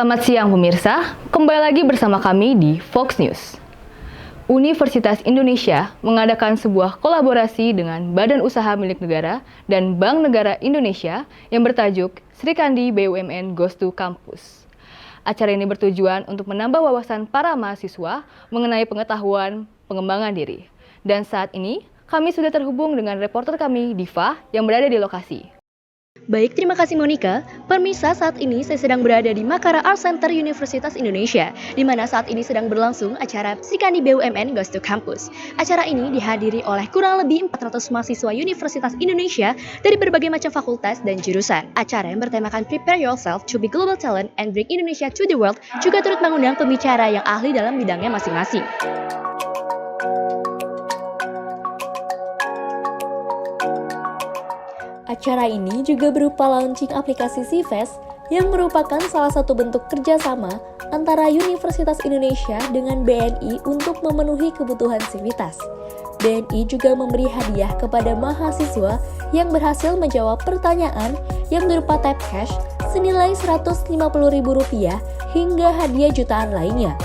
Selamat siang pemirsa, kembali lagi bersama kami di Fox News. Universitas Indonesia mengadakan sebuah kolaborasi dengan Badan Usaha Milik Negara dan Bank Negara Indonesia yang bertajuk Sri Kandi BUMN Goes to Campus. Acara ini bertujuan untuk menambah wawasan para mahasiswa mengenai pengetahuan pengembangan diri. Dan saat ini, kami sudah terhubung dengan reporter kami, Diva, yang berada di lokasi. Baik, terima kasih Monica. Pemirsa, saat ini saya sedang berada di Makara Art Center Universitas Indonesia, di mana saat ini sedang berlangsung acara Sri Kandi BUMN Goes to Campus. Acara ini dihadiri oleh kurang lebih 400 mahasiswa Universitas Indonesia dari berbagai macam fakultas dan jurusan. Acara yang bertemakan Prepare Yourself to be Global Talent and Bring Indonesia to the World juga turut mengundang pembicara yang ahli dalam bidangnya masing-masing. Acara ini juga berupa launching aplikasi Cfest yang merupakan salah satu bentuk kerjasama antara Universitas Indonesia dengan BNI untuk memenuhi kebutuhan sivitas. BNI juga memberi hadiah kepada mahasiswa yang berhasil menjawab pertanyaan yang berupa tap cash senilai Rp150.000 hingga hadiah jutaan lainnya.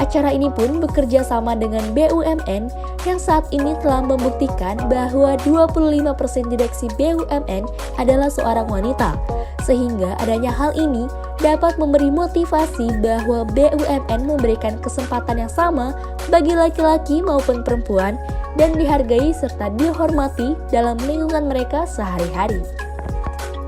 Acara ini pun bekerja sama dengan BUMN yang saat ini telah membuktikan bahwa 25% direksi BUMN adalah seorang wanita. Sehingga adanya hal ini dapat memberi motivasi bahwa BUMN memberikan kesempatan yang sama bagi laki-laki maupun perempuan dan dihargai serta dihormati dalam lingkungan mereka sehari-hari.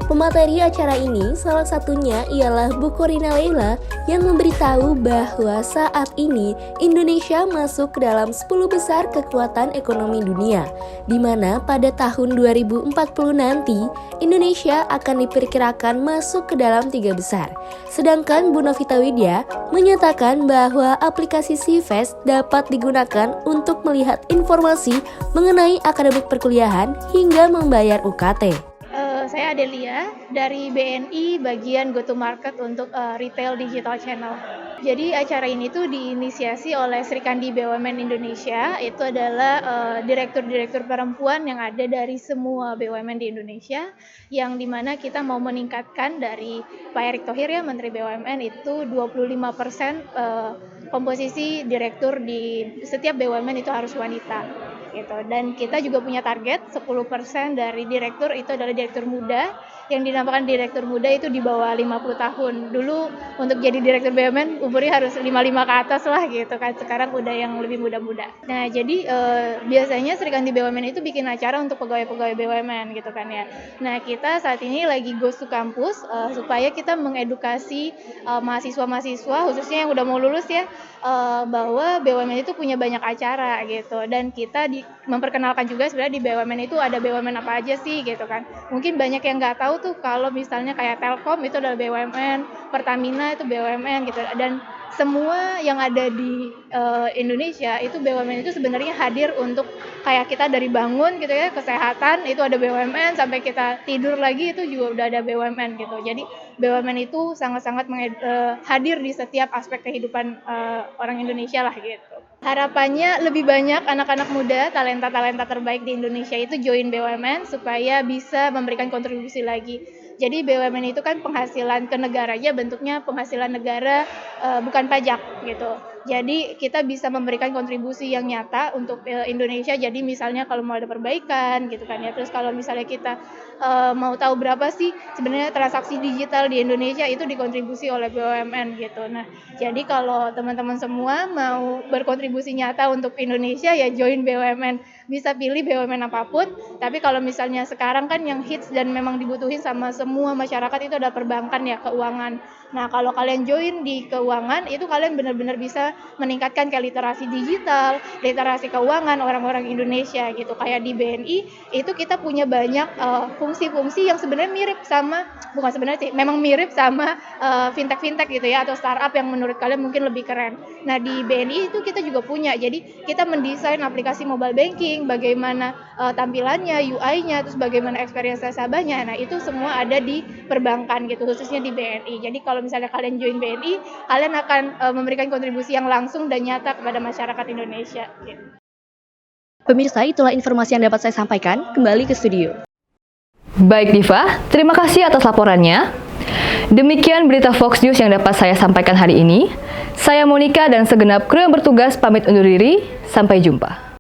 Pemateri acara ini salah satunya ialah Bu Korina Leila yang memberitahu bahwa saat ini Indonesia masuk ke dalam 10 besar kekuatan ekonomi dunia, di mana pada tahun 2040 nanti Indonesia akan diperkirakan masuk ke dalam 3 besar. Sedangkan Bu Novita Widya menyatakan bahwa aplikasi Cfest dapat digunakan untuk melihat informasi mengenai akademik perkuliahan hingga membayar UKT. Saya Adelia dari BNI bagian Go to Market untuk Retail Digital Channel. Jadi acara ini tuh diinisiasi oleh Sri Kandi BUMN Indonesia. Itu adalah direktur-direktur perempuan yang ada dari semua BUMN di Indonesia, yang dimana kita mau meningkatkan dari Pak Erick Thohir ya, Menteri BUMN itu 25% komposisi direktur di setiap BUMN itu harus wanita. Gitu. Dan kita juga punya target 10% dari direktur itu adalah direktur muda, yang dinamakan direktur muda itu di bawah 50 tahun. Dulu untuk jadi direktur BUMN umurnya harus 55 ke atas lah gitu kan, sekarang udah yang lebih muda-muda. Nah jadi biasanya Sri Kandi BUMN itu bikin acara untuk pegawai-pegawai BUMN gitu kan ya. Nah kita saat ini lagi goes to campus supaya kita mengedukasi mahasiswa-mahasiswa khususnya yang udah mau lulus ya, bahwa BUMN itu punya banyak acara gitu, dan kita memperkenalkan juga sebenarnya di BUMN itu ada BUMN apa aja sih gitu kan. Mungkin banyak yang nggak tahu tuh kalau misalnya kayak Telkom itu adalah BUMN, Pertamina itu BUMN gitu, dan semua yang ada di Indonesia itu BUMN itu sebenarnya hadir untuk kayak kita dari bangun gitu ya, kesehatan itu ada BUMN, sampai kita tidur lagi itu juga udah ada BUMN gitu. Jadi BUMN itu sangat-sangat hadir di setiap aspek kehidupan orang Indonesia lah gitu. Harapannya lebih banyak anak-anak muda, talenta-talenta terbaik di Indonesia itu join BUMN supaya bisa memberikan kontribusi lagi. Jadi BUMN itu kan penghasilan ke negaranya bentuknya penghasilan negara, bukan pajak gitu. Jadi kita bisa memberikan kontribusi yang nyata untuk Indonesia. Jadi misalnya kalau mau ada perbaikan gitu kan ya. Terus kalau misalnya kita mau tahu berapa sih sebenarnya transaksi digital di Indonesia, itu dikontribusi oleh BUMN gitu. Nah, jadi kalau teman-teman semua mau berkontribusi nyata untuk Indonesia ya join BUMN. Bisa pilih BUMN apapun, tapi kalau misalnya sekarang kan yang hits dan memang dibutuhin sama semua masyarakat itu adalah perbankan ya, keuangan. Nah, kalau kalian join di keuangan, itu kalian benar-benar bisa meningkatkan kayak literasi digital, literasi keuangan orang-orang Indonesia gitu. Kayak di BNI, itu kita punya banyak fungsi-fungsi yang sebenarnya mirip sama, bukan sebenarnya sih, memang mirip sama fintech-fintech gitu ya, atau startup yang menurut kalian mungkin lebih keren. Nah, di BNI itu kita juga punya, jadi kita mendesain aplikasi mobile banking, bagaimana tampilannya, UI-nya, terus bagaimana experience nasabahnya. Nah, itu semua ada di perbankan gitu, khususnya di BNI. Jadi kalau misalnya kalian join BNI, kalian akan memberikan kontribusi yang langsung dan nyata kepada masyarakat Indonesia. Gitu. Pemirsa, itulah informasi yang dapat saya sampaikan. Kembali ke studio. Baik Diva, terima kasih atas laporannya. Demikian berita Fox News yang dapat saya sampaikan hari ini. Saya Monica dan segenap kru yang bertugas pamit undur diri. Sampai jumpa.